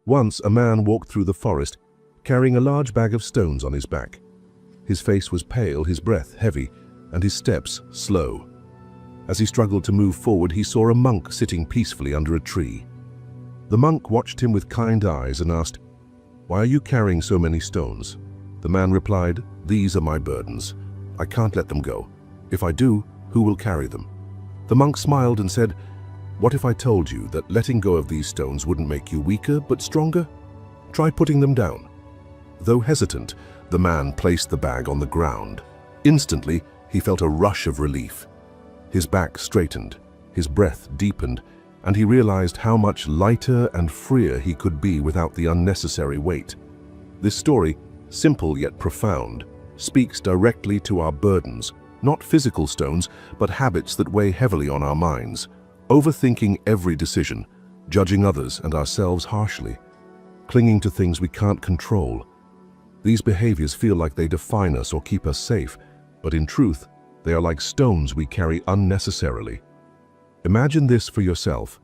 Once a man walked through the forest, carrying a large bag of stones on his back. His face was pale, his breath heavy, and his steps slow. As he struggled to move forward, he saw a monk sitting peacefully under a tree. The monk watched him with kind eyes and asked, "Why are you carrying so many stones?" The man replied, "These are my burdens. I can't let them go. If I do, who will carry them?" The monk smiled and said, "What if I told you that letting go of these stones wouldn't make you weaker, but stronger? Try putting them down." Though hesitant, the man placed the bag on the ground. Instantly, he felt a rush of relief. His back straightened, his breath deepened, and he realized how much lighter and freer he could be without the unnecessary weight. This story, simple yet profound, speaks directly to our burdens, not physical stones, but habits that weigh heavily on our minds. Overthinking every decision, judging others and ourselves harshly, clinging to things we can't control. These behaviors feel like they define us or keep us safe, but in truth, they are like stones we carry unnecessarily. Imagine this for yourself.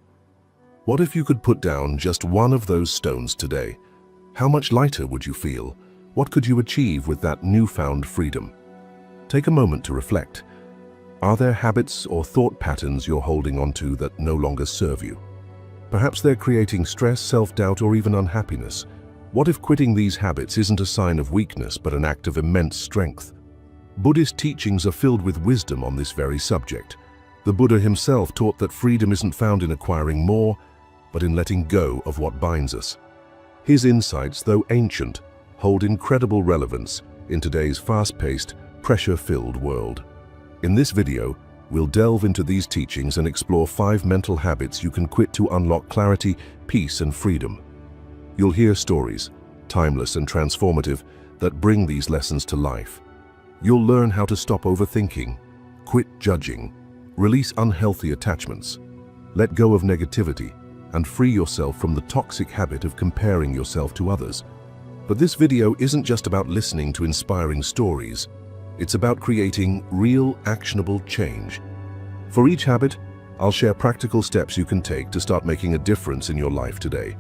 What if you could put down just one of those stones today? How much lighter would you feel? What could you achieve with that newfound freedom? Take a moment to reflect. Are there habits or thought patterns you're holding onto that no longer serve you? Perhaps they're creating stress, self-doubt, or even unhappiness. What if quitting these habits isn't a sign of weakness, but an act of immense strength? Buddhist teachings are filled with wisdom on this very subject. The Buddha himself taught that freedom isn't found in acquiring more, but in letting go of what binds us. His insights, though ancient, hold incredible relevance in today's fast-paced, pressure-filled world. In this video, we'll delve into these teachings and explore 5 mental habits you can quit to unlock clarity, peace, and freedom. You'll hear stories, timeless and transformative, that bring these lessons to life. You'll learn how to stop overthinking, quit judging, release unhealthy attachments, let go of negativity, and free yourself from the toxic habit of comparing yourself to others. But this video isn't just about listening to inspiring stories. It's about creating real, actionable change. For each habit, I'll share practical steps you can take to start making a difference in your life today.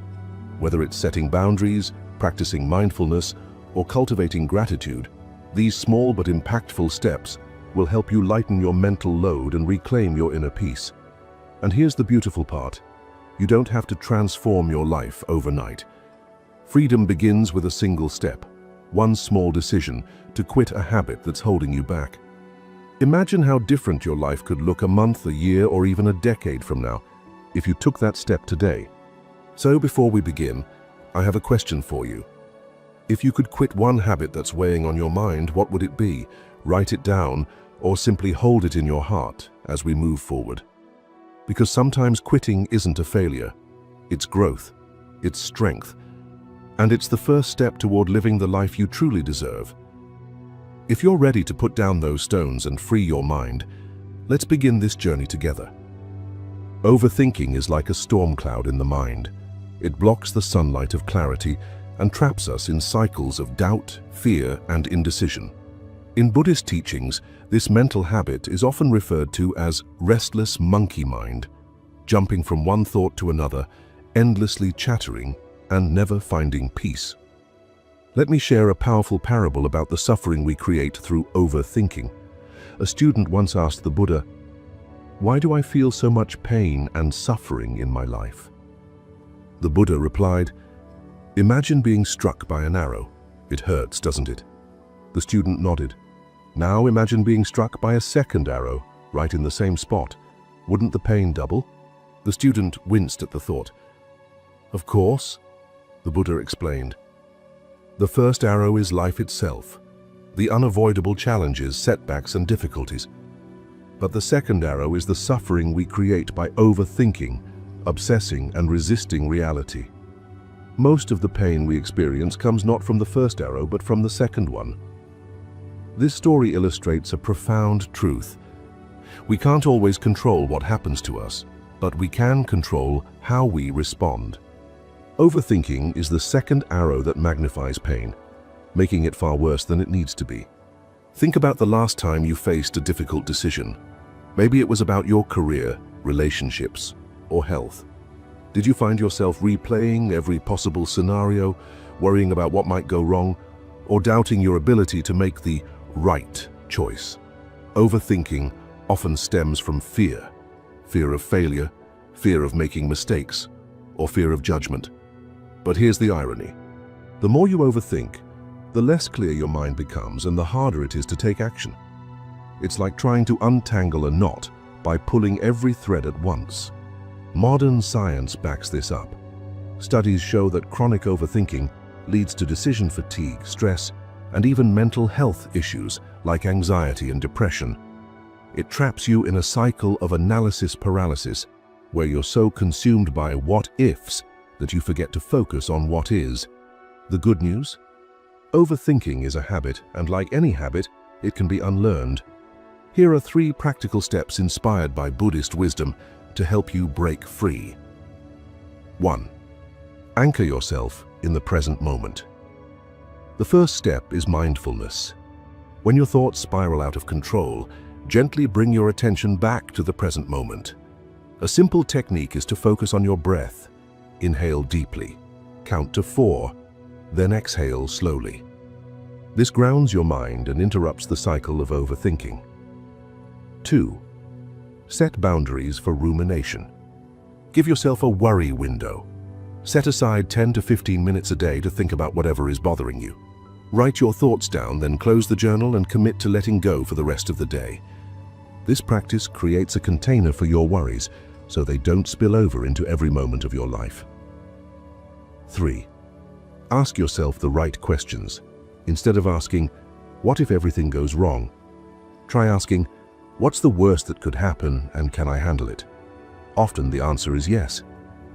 Whether it's setting boundaries, practicing mindfulness, or cultivating gratitude, these small but impactful steps will help you lighten your mental load and reclaim your inner peace. And here's the beautiful part. You don't have to transform your life overnight. Freedom begins with a single step, one small decision to quit a habit that's holding you back. Imagine how different your life could look a month, a year, or even a decade from now if you took that step today. So before we begin, I have a question for you. If you could quit one habit that's weighing on your mind, what would it be? Write it down or simply hold it in your heart as we move forward. Because sometimes quitting isn't a failure. It's growth, it's strength, and it's the first step toward living the life you truly deserve. If you're ready to put down those stones and free your mind, let's begin this journey together. Overthinking is like a storm cloud in the mind. It blocks the sunlight of clarity and traps us in cycles of doubt, fear, and indecision. In Buddhist teachings, this mental habit is often referred to as restless monkey mind, jumping from one thought to another, endlessly chattering, and never finding peace. Let me share a powerful parable about the suffering we create through overthinking. A student once asked the Buddha, "Why do I feel so much pain and suffering in my life?" The Buddha replied, "Imagine being struck by an arrow. It hurts, doesn't it?" The student nodded. "Now imagine being struck by a second arrow, right in the same spot. Wouldn't the pain double?" The student winced at the thought. "Of course," the Buddha explained. "The first arrow is life itself, the unavoidable challenges, setbacks, and difficulties. But the second arrow is the suffering we create by overthinking, obsessing, and resisting reality. Most of the pain we experience comes not from the first arrow, but from the second one." This story illustrates a profound truth. We can't always control what happens to us, but we can control how we respond. Overthinking is the second arrow that magnifies pain, making it far worse than it needs to be. Think about the last time you faced a difficult decision. Maybe it was about your career, relationships, or health. Did you find yourself replaying every possible scenario, worrying about what might go wrong, or doubting your ability to make the right choice? Overthinking often stems from fear. Fear of failure, fear of making mistakes, or fear of judgment. But here's the irony. The more you overthink, the less clear your mind becomes and the harder it is to take action. It's like trying to untangle a knot by pulling every thread at once. Modern science backs this up. Studies show that chronic overthinking leads to decision fatigue, stress, and even mental health issues like anxiety and depression. It traps you in a cycle of analysis paralysis, where you're so consumed by what-ifs that you forget to focus on what is. The good news? Overthinking is a habit, and like any habit, it can be unlearned. Here are 3 practical steps inspired by Buddhist wisdom to help you break free. 1. Anchor yourself in the present moment. The first step is mindfulness. When your thoughts spiral out of control, gently bring your attention back to the present moment. A simple technique is to focus on your breath. Inhale deeply, count to 4, then exhale slowly. This grounds your mind and interrupts the cycle of overthinking. 2. Set boundaries for rumination. Give yourself a worry window. Set aside 10 to 15 minutes a day to think about whatever is bothering you. Write your thoughts down, then close the journal and commit to letting go for the rest of the day. This practice creates a container for your worries, so they don't spill over into every moment of your life. 3. Ask yourself the right questions. Instead of asking, "What if everything goes wrong?" Try asking, "What's the worst that could happen and can I handle it?" Often the answer is yes.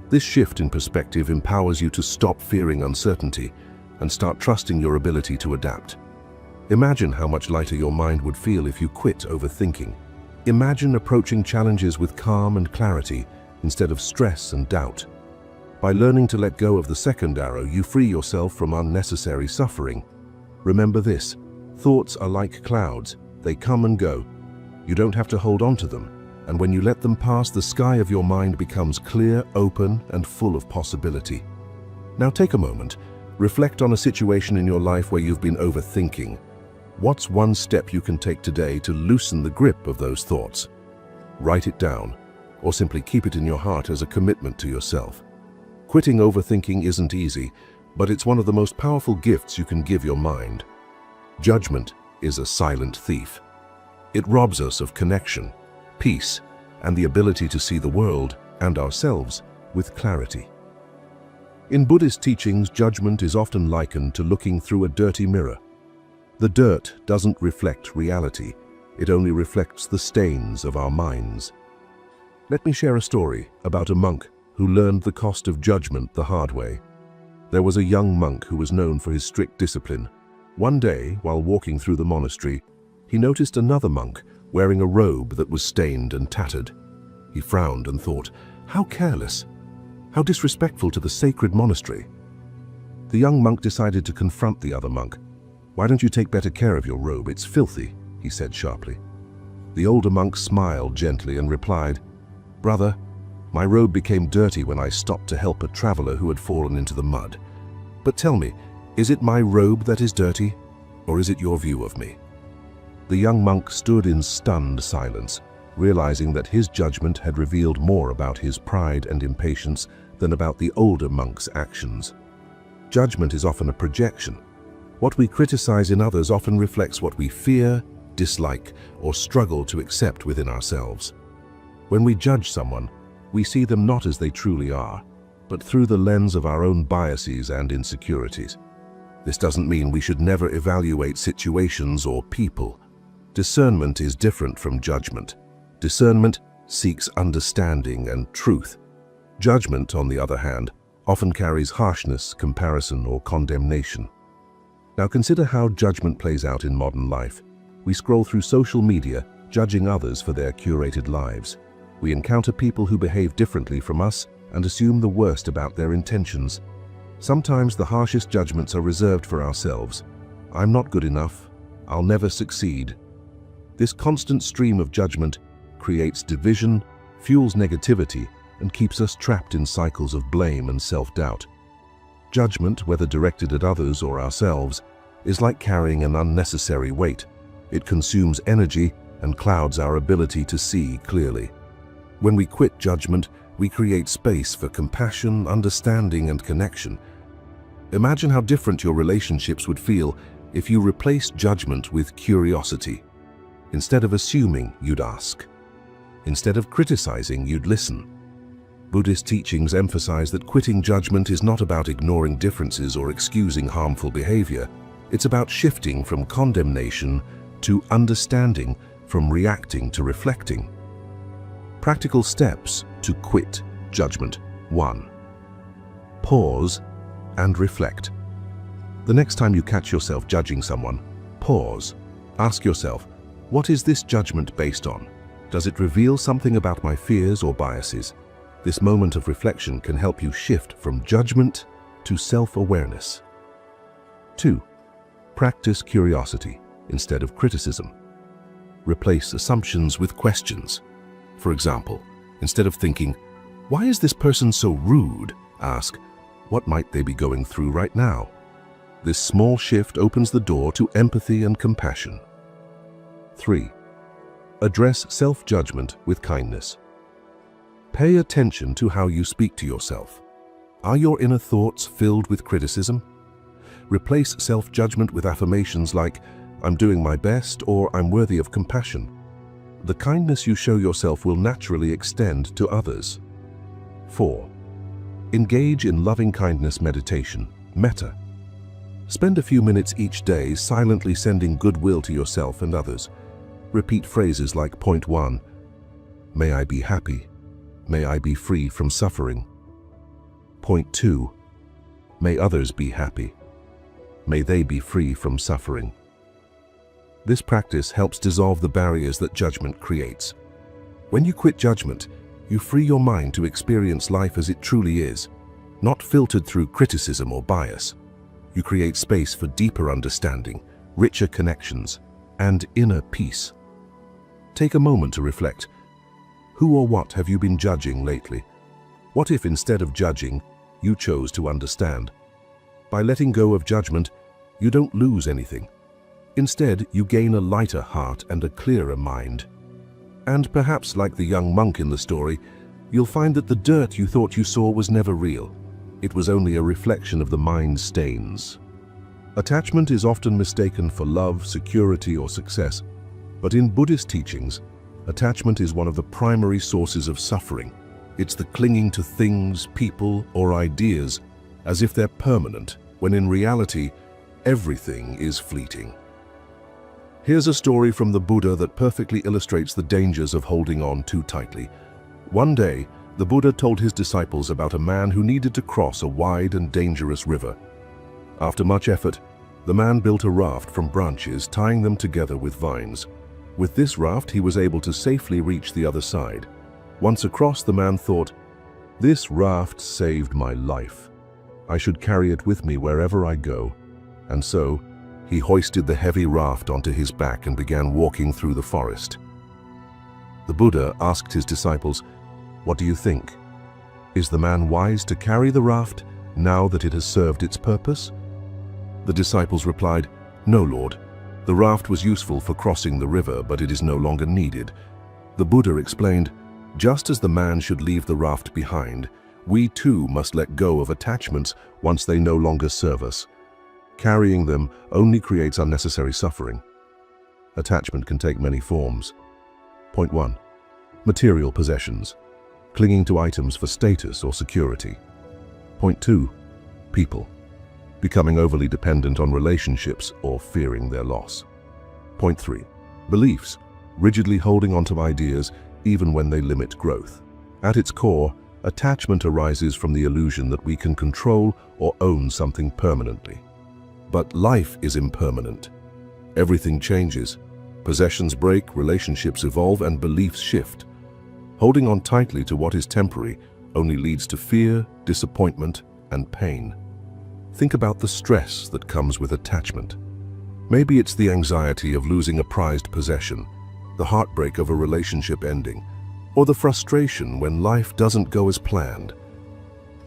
This shift in perspective empowers you to stop fearing uncertainty and start trusting your ability to adapt. Imagine how much lighter your mind would feel if you quit overthinking. Imagine approaching challenges with calm and clarity instead of stress and doubt. By learning to let go of the second arrow, you free yourself from unnecessary suffering. Remember this: thoughts are like clouds. They come and go. You don't have to hold on to them, and when you let them pass, the sky of your mind becomes clear, open, and full of possibility. Now take a moment. Reflect on a situation in your life where you've been overthinking. What's one step you can take today to loosen the grip of those thoughts? Write it down, or simply keep it in your heart as a commitment to yourself. Quitting overthinking isn't easy, but it's one of the most powerful gifts you can give your mind. Judgment is a silent thief. It robs us of connection, peace, and the ability to see the world and ourselves with clarity. In Buddhist teachings, judgment is often likened to looking through a dirty mirror. The dirt doesn't reflect reality, it only reflects the stains of our minds. Let me share a story about a monk who learned the cost of judgment the hard way. There was a young monk who was known for his strict discipline. One day, while walking through the monastery, he noticed another monk wearing a robe that was stained and tattered. He frowned and thought, "How careless! How disrespectful to the sacred monastery." The young monk decided to confront the other monk. "Why don't you take better care of your robe? It's filthy," he said sharply. The older monk smiled gently and replied, "Brother, my robe became dirty when I stopped to help a traveler who had fallen into the mud. But tell me, is it my robe that is dirty, or is it your view of me?" The young monk stood in stunned silence, realizing that his judgment had revealed more about his pride and impatience than about the older monk's actions. Judgment is often a projection. What we criticize in others often reflects what we fear, dislike, or struggle to accept within ourselves. When we judge someone, we see them not as they truly are, but through the lens of our own biases and insecurities. This doesn't mean we should never evaluate situations or people. Discernment is different from judgment. Discernment seeks understanding and truth. Judgment, on the other hand, often carries harshness, comparison, or condemnation. Now consider how judgment plays out in modern life. We scroll through social media, judging others for their curated lives. We encounter people who behave differently from us and assume the worst about their intentions. Sometimes the harshest judgments are reserved for ourselves. "I'm not good enough. I'll never succeed." This constant stream of judgment creates division, fuels negativity, and keeps us trapped in cycles of blame and self-doubt. Judgment, whether directed at others or ourselves, is like carrying an unnecessary weight. It consumes energy and clouds our ability to see clearly. When we quit judgment, we create space for compassion, understanding, and connection. Imagine how different your relationships would feel if you replaced judgment with curiosity. Instead of assuming, you'd ask. Instead of criticizing, you'd listen. Buddhist teachings emphasize that quitting judgment is not about ignoring differences or excusing harmful behavior. It's about shifting from condemnation to understanding, from reacting to reflecting. Practical steps to quit judgment. 1. Pause and reflect. The next time you catch yourself judging someone, pause. Ask yourself, what is this judgment based on? Does it reveal something about my fears or biases? This moment of reflection can help you shift from judgment to self-awareness. 2. Practice curiosity instead of criticism. Replace assumptions with questions. For example, instead of thinking, "Why is this person so rude?" ask, "What might they be going through right now?" This small shift opens the door to empathy and compassion. 3. Address self-judgment with kindness. Pay attention to how you speak to yourself. Are your inner thoughts filled with criticism? Replace self-judgment with affirmations like, "I'm doing my best," or "I'm worthy of compassion." The kindness you show yourself will naturally extend to others. 4. Engage in loving-kindness meditation, metta. Spend a few minutes each day silently sending goodwill to yourself and others. Repeat phrases like point 1, "May I be happy. May I be free from suffering." Point 2, "May others be happy. May they be free from suffering." This practice helps dissolve the barriers that judgment creates. When you quit judgment, you free your mind to experience life as it truly is, not filtered through criticism or bias. You create space for deeper understanding, richer connections, and inner peace. Take a moment to reflect. Who or what have you been judging lately? What if instead of judging, you chose to understand? By letting go of judgment, you don't lose anything. Instead, you gain a lighter heart and a clearer mind. And perhaps, like the young monk in the story, you'll find that the dirt you thought you saw was never real. It was only a reflection of the mind's stains. Attachment is often mistaken for love, security, or success. But in Buddhist teachings, attachment is one of the primary sources of suffering. It's the clinging to things, people, or ideas as if they're permanent, when in reality, everything is fleeting. Here's a story from the Buddha that perfectly illustrates the dangers of holding on too tightly. One day, the Buddha told his disciples about a man who needed to cross a wide and dangerous river. After much effort, the man built a raft from branches, tying them together with vines. With this raft, he was able to safely reach the other side. Once across, the man thought, "This raft saved my life. I should carry it with me wherever I go." And so, he hoisted the heavy raft onto his back and began walking through the forest. The Buddha asked his disciples, "What do you think? Is the man wise to carry the raft now that it has served its purpose?" The disciples replied, "No, Lord. The raft was useful for crossing the river, but it is no longer needed." The Buddha explained, "Just as the man should leave the raft behind, we too must let go of attachments once they no longer serve us. Carrying them only creates unnecessary suffering." Attachment can take many forms. Point 1. Material possessions. Clinging to items for status or security. Point 2. People. Becoming overly dependent on relationships or fearing their loss. Point 3. Beliefs. Rigidly holding onto ideas even when they limit growth. At its core, attachment arises from the illusion that we can control or own something permanently. But life is impermanent. Everything changes. Possessions break, relationships evolve, and beliefs shift. Holding on tightly to what is temporary only leads to fear, disappointment, and pain. Think about the stress that comes with attachment. Maybe it's the anxiety of losing a prized possession, the heartbreak of a relationship ending, or the frustration when life doesn't go as planned.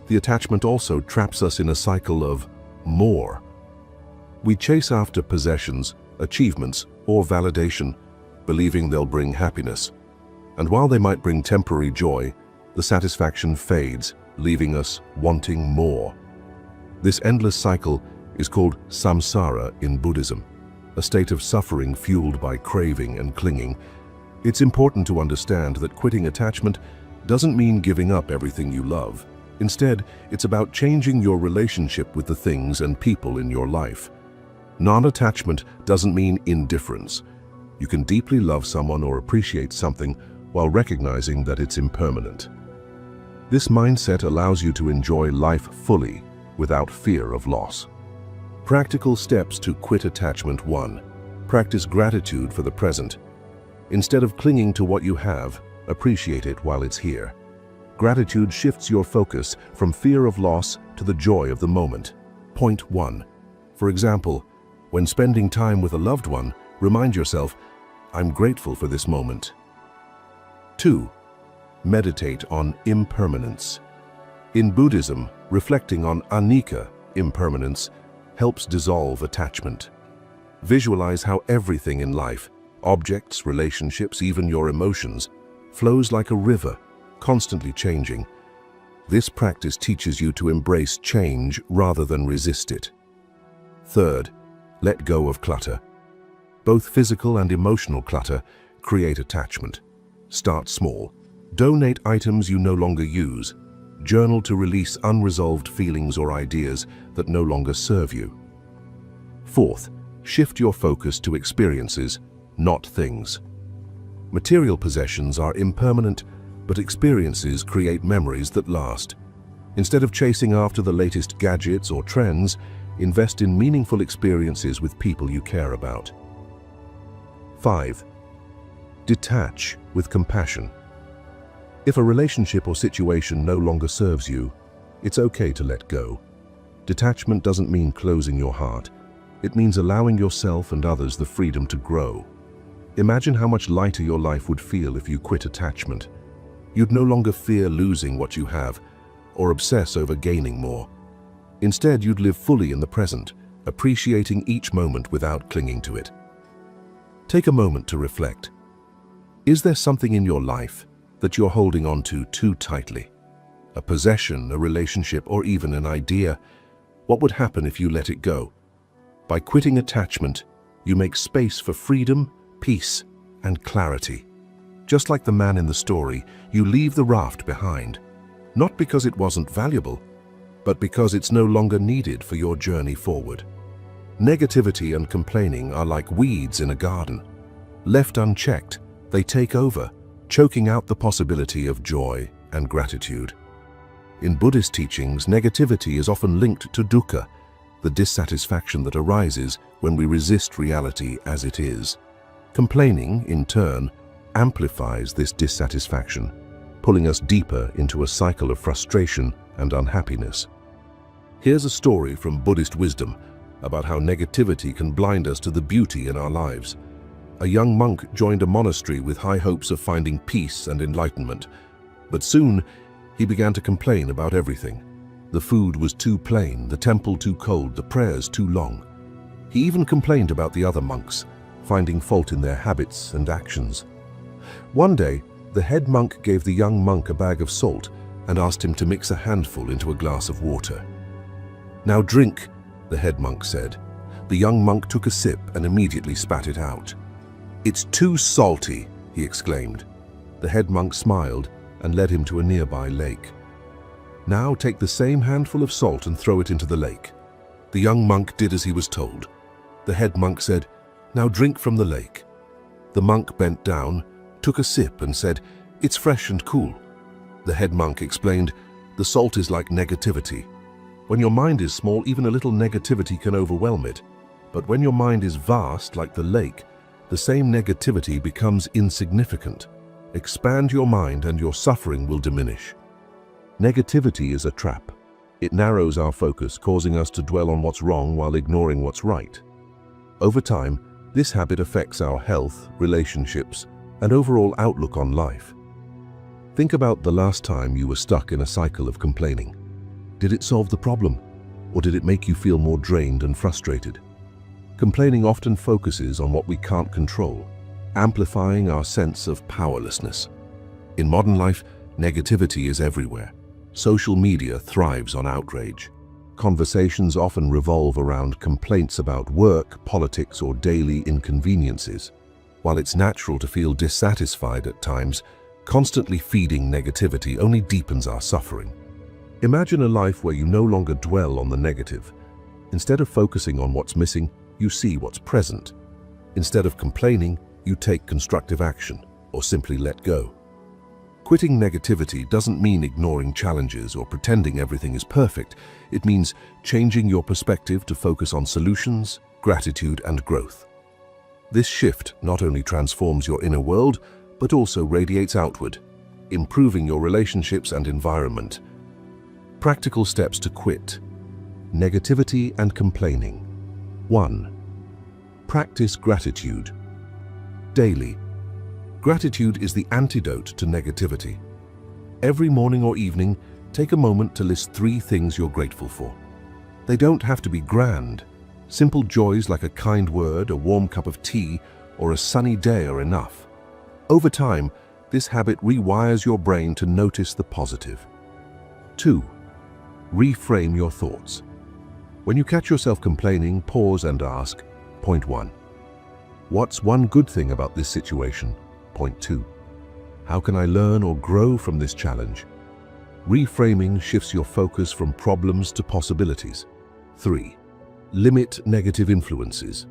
The attachment also traps us in a cycle of more. We chase after possessions, achievements, or validation, believing they'll bring happiness. And while they might bring temporary joy, the satisfaction fades, leaving us wanting more. This endless cycle is called samsara in Buddhism, a state of suffering fueled by craving and clinging. It's important to understand that quitting attachment doesn't mean giving up everything you love. Instead, it's about changing your relationship with the things and people in your life. Non-attachment doesn't mean indifference. You can deeply love someone or appreciate something while recognizing that it's impermanent. This mindset allows you to enjoy life fully without fear of loss. Practical steps to quit attachment. 1. Practice gratitude for the present. Instead of clinging to what you have, appreciate it while it's here. Gratitude shifts your focus from fear of loss to the joy of the moment. Point 1. For example, when spending time with a loved one, remind yourself, I'm grateful for this moment. 2. Meditate on impermanence. In Buddhism, reflecting on anicca, impermanence, helps dissolve attachment. Visualize how everything in life, objects, relationships, even your emotions, flows like a river, constantly changing. This practice teaches you to embrace change rather than resist it. 3. Let go of clutter. Both physical and emotional clutter create attachment. Start small. Donate items you no longer use. Journal to release unresolved feelings or ideas that no longer serve you. 4. Shift your focus to experiences, not things. Material possessions are impermanent, but experiences create memories that last. Instead of chasing after the latest gadgets or trends, invest in meaningful experiences with people you care about. 5. Detach with compassion. If a relationship or situation no longer serves you, it's okay to let go. Detachment doesn't mean closing your heart. It means allowing yourself and others the freedom to grow. Imagine how much lighter your life would feel if you quit attachment. You'd no longer fear losing what you have or obsess over gaining more. Instead, you'd live fully in the present, appreciating each moment without clinging to it. Take a moment to reflect. Is there something in your life that you're holding on to too tightly? A possession, a relationship, or even an idea? What would happen if you let it go? By quitting attachment, you make space for freedom, peace, and clarity. Just like the man in the story, you leave the raft behind, not because it wasn't valuable, but because it's no longer needed for your journey forward. Negativity and complaining are like weeds in a garden. Left unchecked, they take over, choking out the possibility of joy and gratitude. In Buddhist teachings, negativity is often linked to dukkha, the dissatisfaction that arises when we resist reality as it is. Complaining, in turn, amplifies this dissatisfaction, pulling us deeper into a cycle of frustration and unhappiness. Here's a story from Buddhist wisdom about how negativity can blind us to the beauty in our lives. A young monk joined a monastery with high hopes of finding peace and enlightenment, but soon he began to complain about everything. The food was too plain, the temple too cold, the prayers too long. He even complained about the other monks, finding fault in their habits and actions. One day, the head monk gave the young monk a bag of salt and asked him to mix a handful into a glass of water. "Now drink," the head monk said. The young monk took a sip and immediately spat it out. "It's too salty," he exclaimed. The head monk smiled and led him to a nearby lake. "Now take the same handful of salt and throw it into the lake." The young monk did as he was told. The head monk said, "Now drink from the lake." The monk bent down, took a sip and said, "It's fresh and cool." The head monk explained, "The salt is like negativity. When your mind is small, even a little negativity can overwhelm it. But when your mind is vast, like the lake, the same negativity becomes insignificant. Expand your mind and your suffering will diminish." Negativity is a trap. It narrows our focus, causing us to dwell on what's wrong while ignoring what's right. Over time, this habit affects our health, relationships, and overall outlook on life. Think about the last time you were stuck in a cycle of complaining. Did it solve the problem, or did it make you feel more drained and frustrated? Complaining often focuses on what we can't control, amplifying our sense of powerlessness. In modern life, negativity is everywhere. Social media thrives on outrage. Conversations often revolve around complaints about work, politics, or daily inconveniences. While it's natural to feel dissatisfied at times, constantly feeding negativity only deepens our suffering. Imagine a life where you no longer dwell on the negative. Instead of focusing on what's missing, you see what's present. Instead of complaining, you take constructive action or simply let go. Quitting negativity doesn't mean ignoring challenges or pretending everything is perfect. It means changing your perspective to focus on solutions, gratitude, and growth. This shift not only transforms your inner world, but also radiates outward, improving your relationships and environment. Practical steps to quit negativity and complaining. 1. Practice gratitude. Daily. Gratitude is the antidote to negativity. Every morning or evening, take a moment to list 3 things you're grateful for. They don't have to be grand. Simple joys like a kind word, a warm cup of tea, or a sunny day are enough. Over time, this habit rewires your brain to notice the positive. 2. Reframe your thoughts. When you catch yourself complaining, pause and ask, Point 1. What's one good thing about this situation? Point 2. How can I learn or grow from this challenge? Reframing shifts your focus from problems to possibilities. 3. Limit negative influences.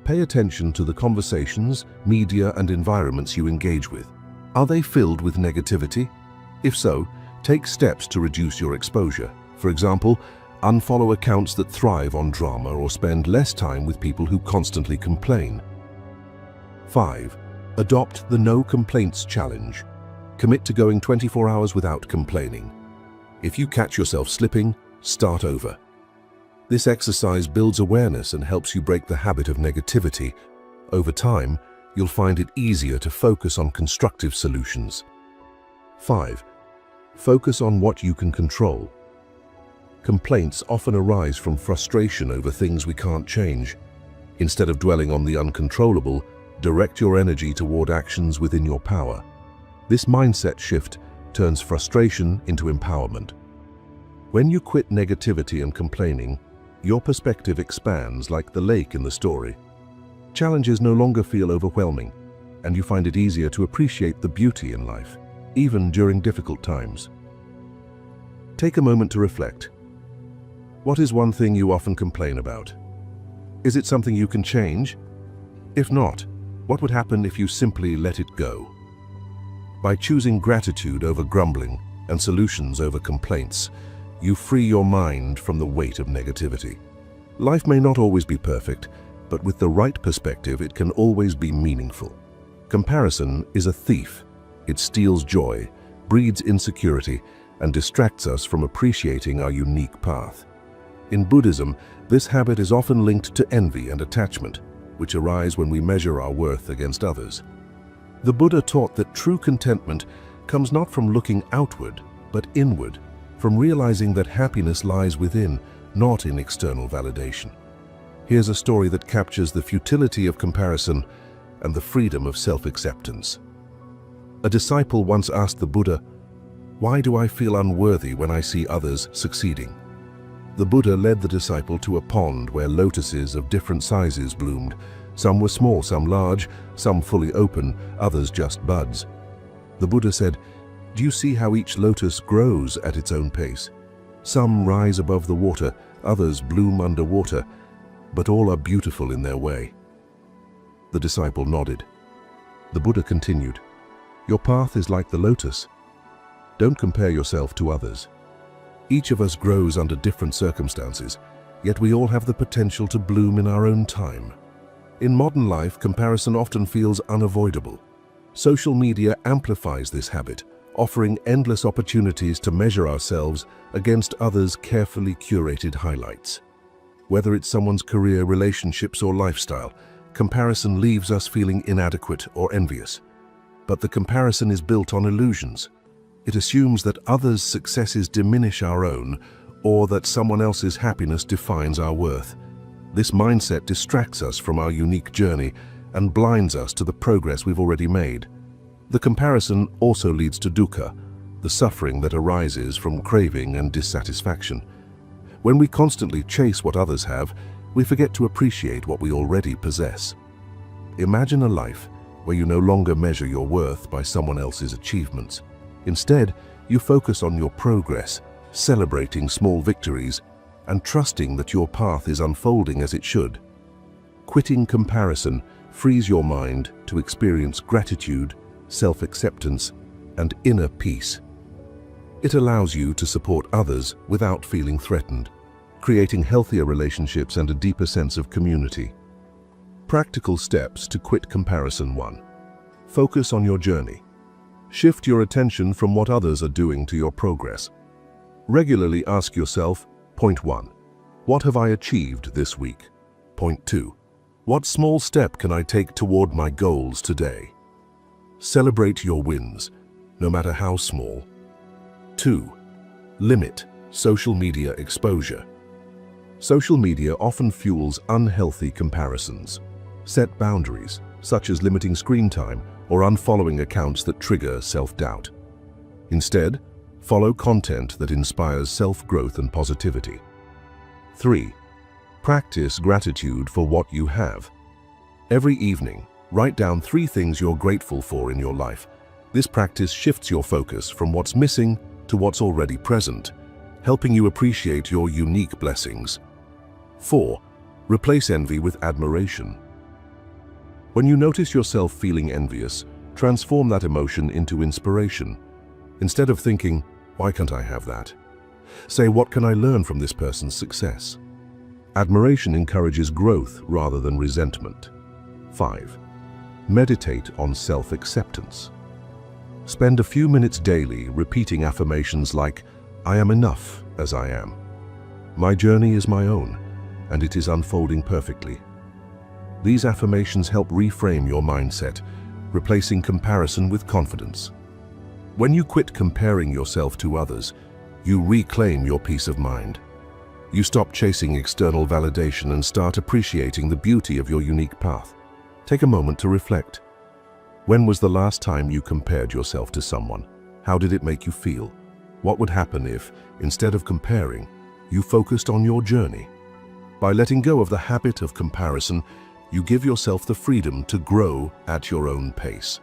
Pay attention to the conversations, media, and environments you engage with. Are they filled with negativity? If so, take steps to reduce your exposure. For example, unfollow accounts that thrive on drama or spend less time with people who constantly complain. 5. Adopt the No Complaints Challenge. Commit to going 24 hours without complaining. If you catch yourself slipping, start over. This exercise builds awareness and helps you break the habit of negativity. Over time, you'll find it easier to focus on constructive solutions. 5. Focus on what you can control. Complaints often arise from frustration over things we can't change. Instead of dwelling on the uncontrollable, direct your energy toward actions within your power. This mindset shift turns frustration into empowerment. When you quit negativity and complaining, your perspective expands like the lake in the story. Challenges no longer feel overwhelming, and you find it easier to appreciate the beauty in life, even during difficult times. Take a moment to reflect. What is one thing you often complain about? Is it something you can change? If not, what would happen if you simply let it go? By choosing gratitude over grumbling and solutions over complaints, you free your mind from the weight of negativity. Life may not always be perfect, but with the right perspective, it can always be meaningful. Comparison is a thief. It steals joy, breeds insecurity, and distracts us from appreciating our unique path. In Buddhism, this habit is often linked to envy and attachment, which arise when we measure our worth against others. The Buddha taught that true contentment comes not from looking outward, but inward, from realizing that happiness lies within, not in external validation. Here's a story that captures the futility of comparison and the freedom of self-acceptance. A disciple once asked the Buddha, "Why do I feel unworthy when I see others succeeding?" The Buddha led the disciple to a pond where lotuses of different sizes bloomed. Some were small, some large, some fully open, others just buds. The Buddha said, "Do you see how each lotus grows at its own pace? Some rise above the water, others bloom underwater, but all are beautiful in their way." The disciple nodded. The Buddha continued, "Your path is like the lotus. Don't compare yourself to others. Each of us grows under different circumstances, yet we all have the potential to bloom in our own time." In modern life, comparison often feels unavoidable. Social media amplifies this habit, offering endless opportunities to measure ourselves against others' carefully curated highlights. Whether it's someone's career, relationships, or lifestyle, comparison leaves us feeling inadequate or envious. But the comparison is built on illusions. It assumes that others' successes diminish our own, or that someone else's happiness defines our worth. This mindset distracts us from our unique journey and blinds us to the progress we've already made. The comparison also leads to dukkha, the suffering that arises from craving and dissatisfaction. When we constantly chase what others have, we forget to appreciate what we already possess. Imagine a life where you no longer measure your worth by someone else's achievements. Instead, you focus on your progress, celebrating small victories, and trusting that your path is unfolding as it should. Quitting comparison frees your mind to experience gratitude, self-acceptance, and inner peace. It allows you to support others without feeling threatened, creating healthier relationships and a deeper sense of community. Practical steps to quit comparison. 1. Focus on your journey. Shift your attention from what others are doing to your progress. Regularly ask yourself, point 1, what have I achieved this week? Point 2, what small step can I take toward my goals today? Celebrate your wins, no matter how small. 2. Limit social media exposure. Social media often fuels unhealthy comparisons. Set boundaries, such as limiting screen time or unfollowing accounts that trigger self-doubt. Instead, follow content that inspires self-growth and positivity. 3. Practice gratitude for what you have. Every evening, write down 3 things you're grateful for in your life. This practice shifts your focus from what's missing to what's already present, helping you appreciate your unique blessings. 4. Replace envy with admiration. When you notice yourself feeling envious, transform that emotion into inspiration. Instead of thinking, why can't I have that? Say, what can I learn from this person's success? Admiration encourages growth rather than resentment. 5. Meditate on self-acceptance. Spend a few minutes daily repeating affirmations like, I am enough as I am. My journey is my own, and it is unfolding perfectly. These affirmations help reframe your mindset, replacing comparison with confidence. When you quit comparing yourself to others, you reclaim your peace of mind. You stop chasing external validation and start appreciating the beauty of your unique path. Take a moment to reflect. When was the last time you compared yourself to someone? How did it make you feel? What would happen if, instead of comparing, you focused on your journey? By letting go of the habit of comparison, you give yourself the freedom to grow at your own pace.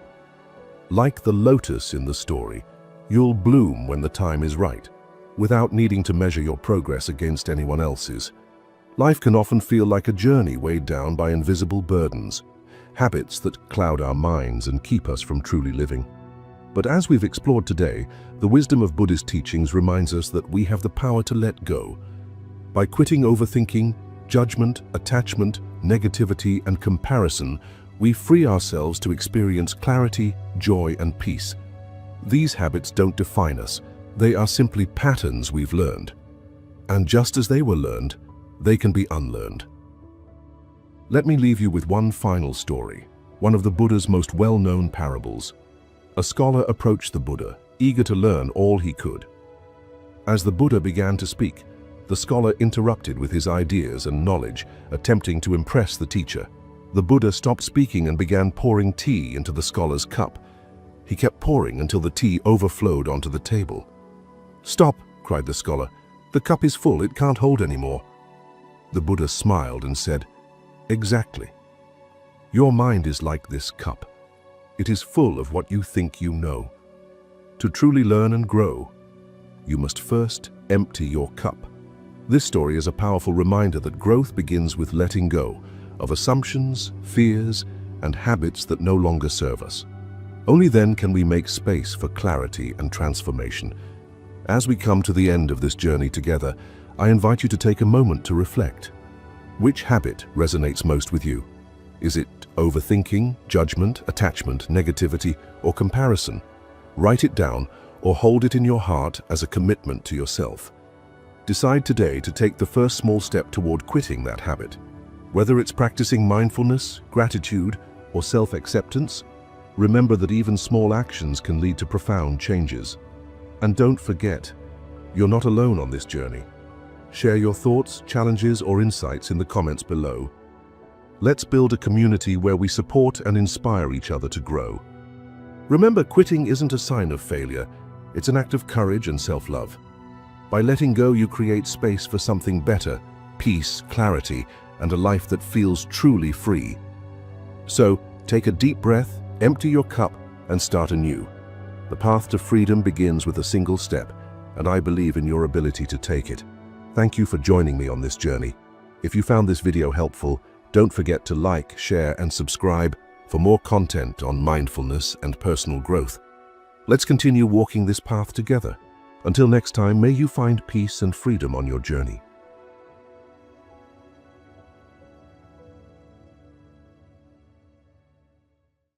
Like the lotus in the story, you'll bloom when the time is right, without needing to measure your progress against anyone else's. Life can often feel like a journey weighed down by invisible burdens, habits that cloud our minds and keep us from truly living. But as we've explored today, the wisdom of Buddhist teachings reminds us that we have the power to let go. By quitting overthinking, judgment, attachment, negativity, and comparison, we free ourselves to experience clarity, joy, and peace. These habits don't define us. They are simply patterns we've learned. And just as they were learned, they can be unlearned. Let me leave you with one final story, one of the Buddha's most well-known parables. A scholar approached the Buddha, eager to learn all he could. As the Buddha began to speak, the scholar interrupted with his ideas and knowledge, attempting to impress the teacher. The Buddha stopped speaking and began pouring tea into the scholar's cup. He kept pouring until the tea overflowed onto the table. "Stop!" cried the scholar. "The cup is full, it can't hold anymore." The Buddha smiled and said, "Exactly. Your mind is like this cup. It is full of what you think you know. To truly learn and grow, you must first empty your cup." This story is a powerful reminder that growth begins with letting go of assumptions, fears, and habits that no longer serve us. Only then can we make space for clarity and transformation. As we come to the end of this journey together, I invite you to take a moment to reflect. Which habit resonates most with you? Is it overthinking, judgment, attachment, negativity, or comparison? Write it down or hold it in your heart as a commitment to yourself. Decide today to take the first small step toward quitting that habit. Whether it's practicing mindfulness, gratitude, or self-acceptance, remember that even small actions can lead to profound changes. And don't forget, you're not alone on this journey. Share your thoughts, challenges, or insights in the comments below. Let's build a community where we support and inspire each other to grow. Remember, quitting isn't a sign of failure. It's an act of courage and self-love. By letting go, you create space for something better, peace, clarity, and a life that feels truly free. So, take a deep breath, empty your cup, and start anew. The path to freedom begins with a single step, and I believe in your ability to take it. Thank you for joining me on this journey. If you found this video helpful, don't forget to like, share, and subscribe for more content on mindfulness and personal growth. Let's continue walking this path together. Until next time, may you find peace and freedom on your journey.